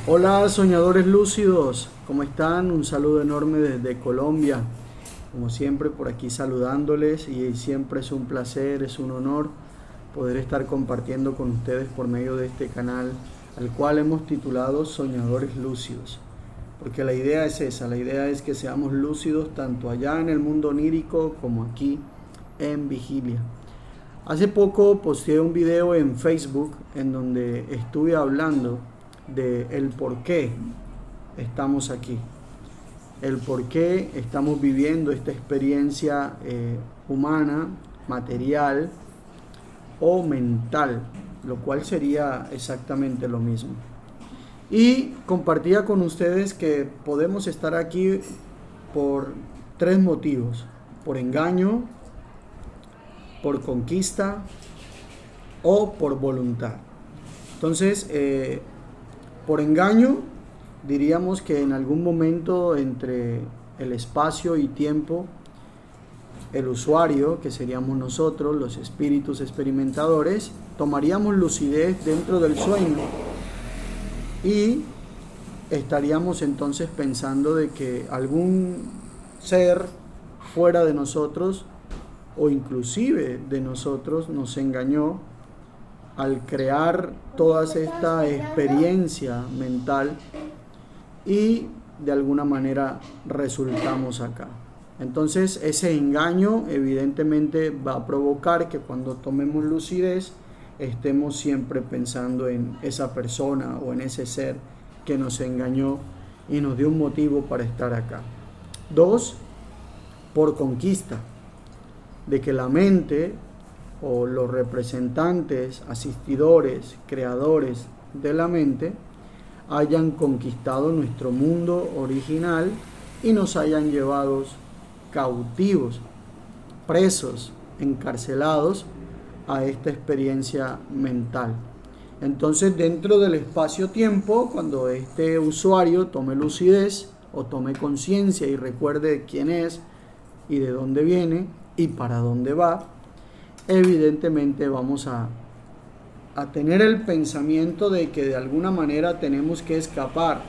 Hola soñadores lúcidos, ¿cómo están? Un saludo enorme desde Colombia. Como siempre por aquí saludándoles y siempre es un placer, es un honor poder estar compartiendo con ustedes por medio de este canal al cual hemos titulado Soñadores Lúcidos. Porque la idea es esa, la idea es que seamos lúcidos tanto allá en el mundo onírico como aquí en vigilia. Hace poco posteé un video en Facebook en donde estuve hablando de el por qué estamos aquí, el por qué estamos viviendo esta experiencia humana, material o mental, lo cual sería exactamente lo mismo. Y compartía con ustedes que podemos estar aquí por tres motivos: por engaño, por conquista o por voluntad. Entonces, por engaño, diríamos que en algún momento entre el espacio y tiempo, el usuario, que seríamos nosotros, los espíritus experimentadores, tomaríamos lucidez dentro del sueño y estaríamos entonces pensando de que algún ser fuera de nosotros o inclusive de nosotros nos engañó al crear toda esta experiencia mental y de alguna manera resultamos acá. Entonces ese engaño evidentemente va a provocar que cuando tomemos lucidez estemos siempre pensando en esa persona o en ese ser que nos engañó y nos dio un motivo para estar acá. Dos, por conquista, de que la mente o los representantes, asistidores, creadores de la mente hayan conquistado nuestro mundo original y nos hayan llevado cautivos, presos, encarcelados a esta experiencia mental. Entonces, dentro del espacio-tiempo, cuando este usuario tome lucidez o tome conciencia y recuerde quién es y de dónde viene y para dónde va, evidentemente vamos a tener el pensamiento de que de alguna manera tenemos que escapar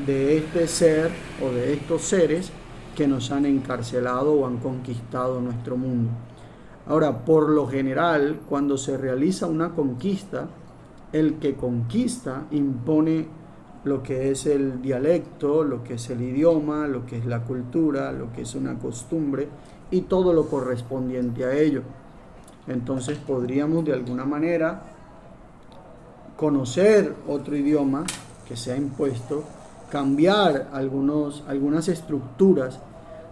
de este ser o de estos seres que nos han encarcelado o han conquistado nuestro mundo. Ahora, por lo general, cuando se realiza una conquista, el que conquista impone lo que es el dialecto, lo que es el idioma, lo que es la cultura, lo que es una costumbre y todo lo correspondiente a ello. Entonces podríamos de alguna manera conocer otro idioma que se ha impuesto, cambiar algunas estructuras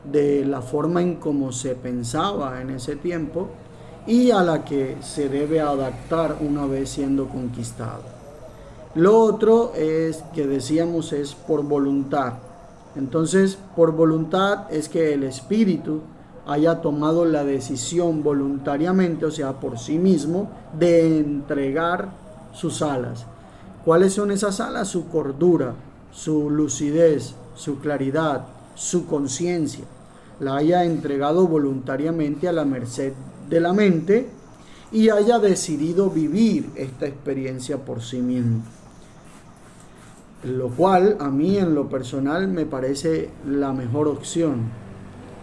de la forma en cómo se pensaba en ese tiempo y a la que se debe adaptar una vez siendo conquistado. Lo otro es que decíamos es por voluntad. Entonces, por voluntad es que el espíritu haya tomado la decisión voluntariamente, o sea, por sí mismo, de entregar sus alas. ¿Cuáles son esas alas? Su cordura, su lucidez, su claridad, su conciencia. La haya entregado voluntariamente a la merced de la mente y haya decidido vivir esta experiencia por sí mismo. Lo cual a mí en lo personal me parece la mejor opción,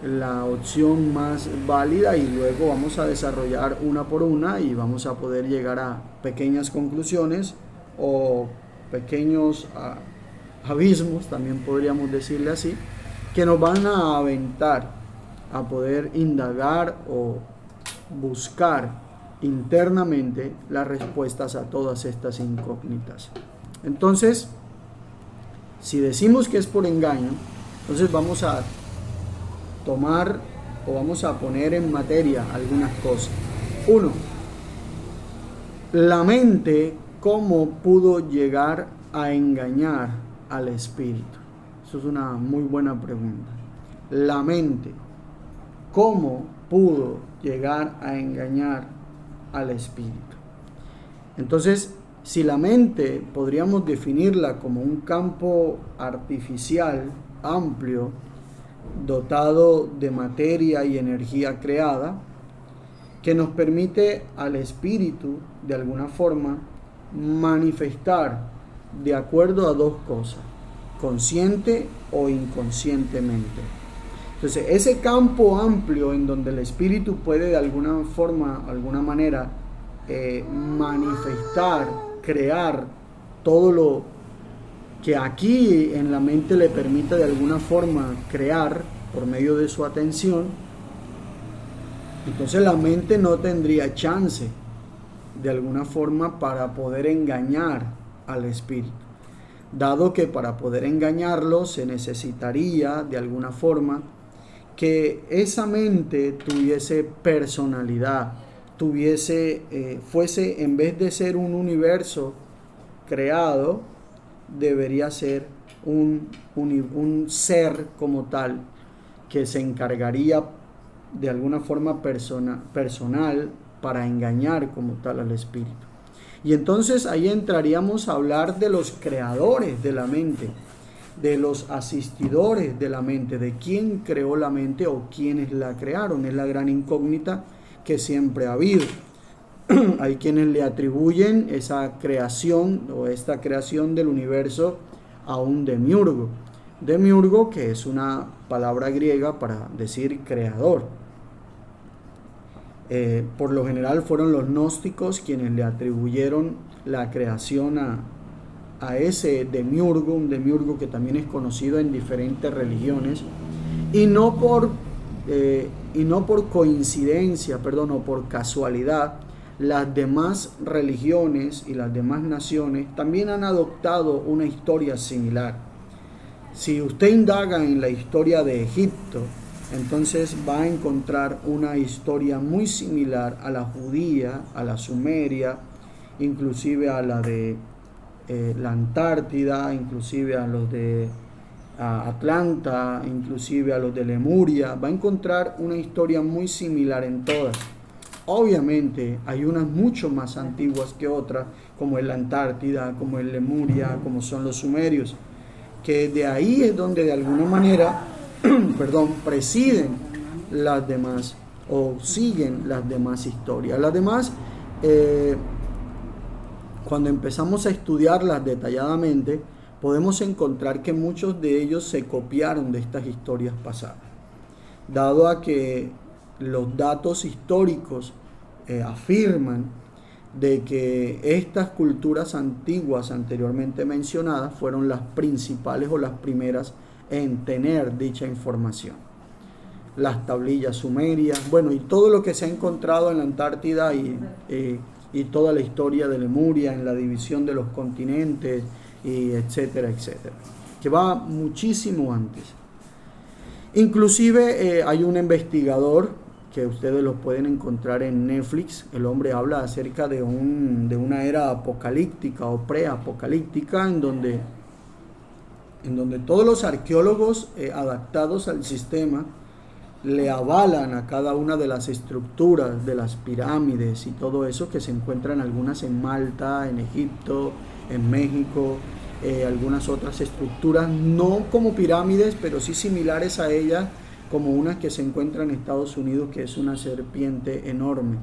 la opción más válida, y luego vamos a desarrollar una por una y vamos a poder llegar a pequeñas conclusiones o pequeños abismos, también podríamos decirle así, que nos van a aventar a poder indagar o buscar internamente las respuestas a todas estas incógnitas. Entonces, si decimos que es por engaño, entonces vamos a tomar o vamos a poner en materia algunas cosas. Uno, la mente, ¿cómo pudo llegar a engañar al espíritu? Eso es una muy buena pregunta. La mente, ¿cómo pudo llegar a engañar al espíritu? Entonces, si la mente podríamos definirla como un campo artificial amplio, dotado de materia y energía creada, que nos permite al espíritu de alguna forma manifestar de acuerdo a dos cosas: consciente o inconscientemente. Entonces, ese campo amplio en donde el espíritu puede de alguna forma, alguna manera, manifestar, crear todo lo que aquí en la mente le permite de alguna forma crear por medio de su atención, entonces la mente no tendría chance de alguna forma para poder engañar al espíritu, dado que para poder engañarlo se necesitaría de alguna forma que esa mente tuviese personalidad, fuese, en vez de ser un universo creado, debería ser un ser como tal, que se encargaría de alguna forma personal para engañar como tal al espíritu. Y entonces ahí entraríamos a hablar de los creadores de la mente, de los asistidores de la mente, de quién creó la mente o quiénes la crearon. Es la gran incógnita que siempre ha habido. Hay quienes le atribuyen esa creación o esta creación del universo a un demiurgo. Demiurgo, que es una palabra griega para decir creador. Por lo general fueron los gnósticos quienes le atribuyeron la creación a ese demiurgo, un demiurgo que también es conocido en diferentes religiones, y no por coincidencia, o por casualidad, las demás religiones y las demás naciones también han adoptado una historia similar. Si usted indaga en la historia de Egipto, entonces va a encontrar una historia muy similar a la judía, a la sumeria, inclusive a la de la Antártida, inclusive a los de Atlanta, inclusive a los de Lemuria. Va a encontrar una historia muy similar en todas. Obviamente hay unas mucho más antiguas que otras, como es la Antártida, como es Lemuria, como son los sumerios, que de ahí es donde de alguna manera presiden las demás o siguen las demás historias. Las demás, cuando empezamos a estudiarlas detalladamente, podemos encontrar que muchos de ellos se copiaron de estas historias pasadas, dado a que los datos históricos afirman de que estas culturas antiguas anteriormente mencionadas fueron las principales o las primeras en tener dicha información. Las tablillas sumerias, y todo lo que se ha encontrado en la Antártida y toda la historia de Lemuria, en la división de los continentes, y etcétera, etcétera, que va muchísimo antes. Inclusive hay un investigador que ustedes lo pueden encontrar en Netflix. El hombre habla acerca de una era apocalíptica o preapocalíptica en donde todos los arqueólogos adaptados al sistema le avalan a cada una de las estructuras de las pirámides y todo eso, que se encuentran algunas en Malta, en Egipto, en México, algunas otras estructuras no como pirámides, pero sí similares a ellas, como una que se encuentra en Estados Unidos, que es una serpiente enorme.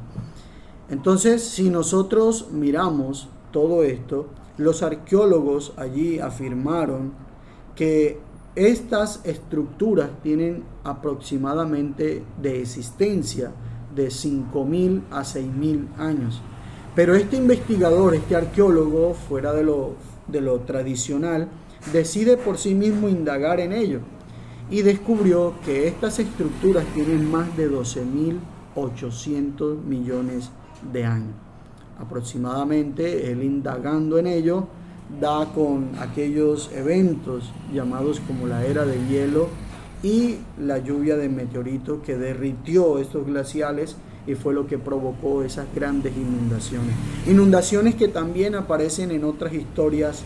Entonces, si nosotros miramos todo esto, los arqueólogos allí afirmaron que estas estructuras tienen aproximadamente de existencia de 5.000 a 6.000 años. Pero este investigador, este arqueólogo, fuera de lo tradicional, decide por sí mismo indagar en ello y descubrió que estas estructuras tienen más de 12.800 millones de años. Aproximadamente, él indagando en ello, da con aquellos eventos llamados como la era de hielo y la lluvia de meteoritos que derritió estos glaciales y fue lo que provocó esas grandes inundaciones. Inundaciones que también aparecen en otras historias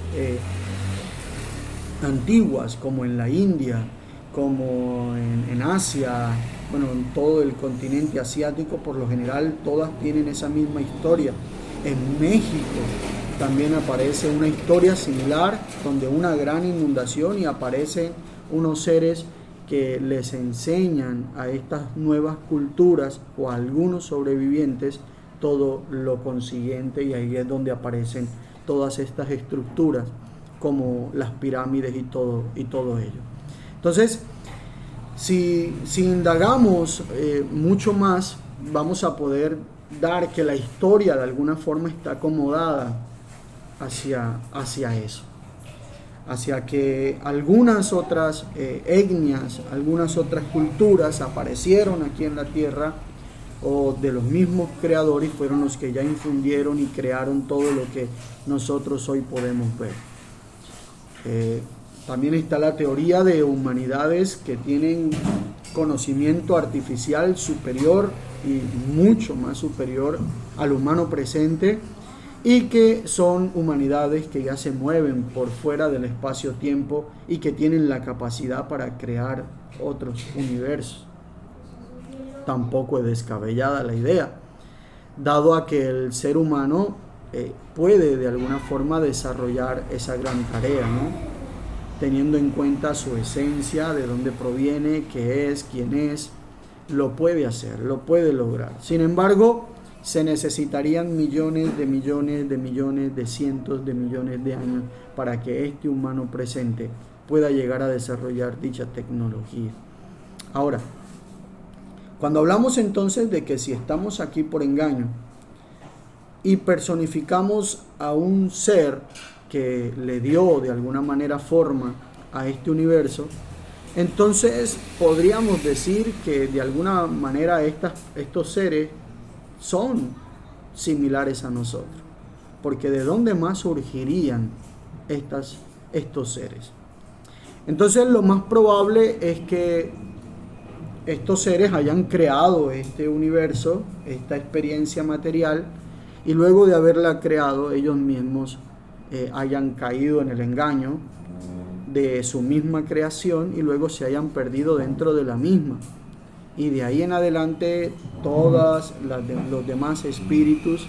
antiguas, como en la India, como en Asia, en todo el continente asiático. Por lo general todas tienen esa misma historia. En México también aparece una historia similar, donde una gran inundación y aparecen unos seres que les enseñan a estas nuevas culturas o a algunos sobrevivientes todo lo consiguiente, y ahí es donde aparecen todas estas estructuras. como las pirámides y todo ello. Entonces, si indagamos mucho más, vamos a poder dar que la historia de alguna forma está acomodada hacia eso, hacia que algunas otras etnias, algunas otras culturas aparecieron aquí en la tierra, o de los mismos creadores fueron los que ya infundieron y crearon todo lo que nosotros hoy podemos ver. También está la teoría de humanidades que tienen conocimiento artificial superior y mucho más superior al humano presente, y que son humanidades que ya se mueven por fuera del espacio-tiempo y que tienen la capacidad para crear otros universos. Tampoco es descabellada la idea, dado a que el ser humano puede de alguna forma desarrollar esa gran tarea, ¿no? Teniendo en cuenta su esencia, de dónde proviene, qué es, quién es, lo puede hacer, lo puede lograr. Sin embargo, se necesitarían millones de millones de millones, de cientos de millones de años para que este humano presente pueda llegar a desarrollar dicha tecnología. Ahora, cuando hablamos entonces de que si estamos aquí por engaño y personificamos a un ser que le dio de alguna manera forma a este universo, entonces podríamos decir que de alguna manera estos seres son similares a nosotros, porque ¿de dónde más surgirían estos seres? Entonces lo más probable es que estos seres hayan creado este universo, esta experiencia material, y luego de haberla creado ellos mismos hayan caído en el engaño de su misma creación y luego se hayan perdido dentro de la misma. Y de ahí en adelante todos los demás espíritus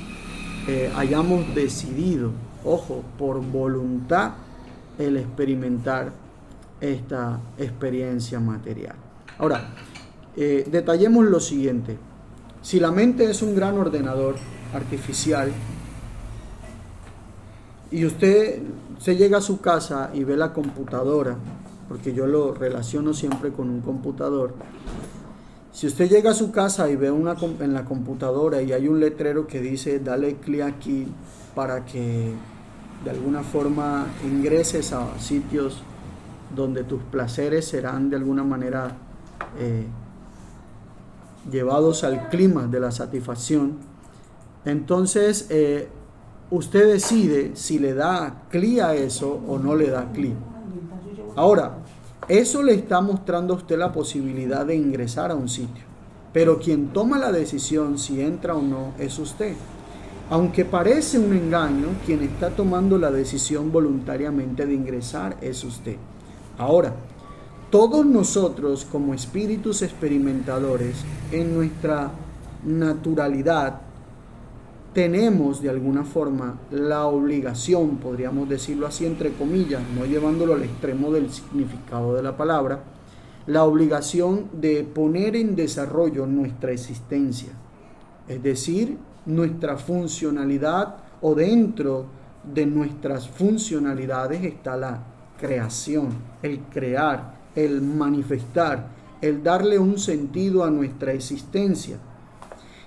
hayamos decidido, ojo, por voluntad, el experimentar esta experiencia material. Ahora, detallemos lo siguiente. Si la mente es un gran ordenador artificial y usted se llega a su casa y ve la computadora, porque yo lo relaciono siempre con un computador. Si usted llega a su casa y ve en la computadora y hay un letrero que dice dale clic aquí para que de alguna forma ingreses a sitios donde tus placeres serán de alguna manera llevados al clima de la satisfacción, entonces usted decide si le da clic a eso o no le da clic. Ahora, eso le está mostrando a usted la posibilidad de ingresar a un sitio, pero quien toma la decisión si entra o no es usted. Aunque parece un engaño, quien está tomando la decisión voluntariamente de ingresar es usted. Ahora, todos nosotros como espíritus experimentadores, en nuestra naturalidad, tenemos de alguna forma la obligación, podríamos decirlo así entre comillas, no llevándolo al extremo del significado de la palabra, la obligación de poner en desarrollo nuestra existencia, es decir, nuestra funcionalidad, o dentro de nuestras funcionalidades está la creación, el crear, el manifestar, el darle un sentido a nuestra existencia.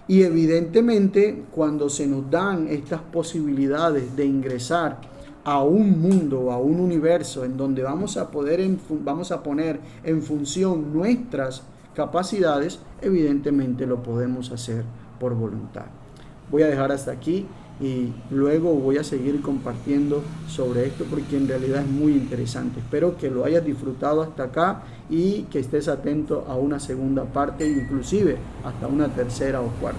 Y evidentemente cuando se nos dan estas posibilidades de ingresar a un mundo, a un universo en donde vamos a poner en función nuestras capacidades, evidentemente lo podemos hacer por voluntad. Voy a dejar hasta aquí y luego voy a seguir compartiendo sobre esto porque en realidad es muy interesante. Espero que lo hayas disfrutado hasta acá y que estés atento a una segunda parte, inclusive hasta una tercera o cuarta.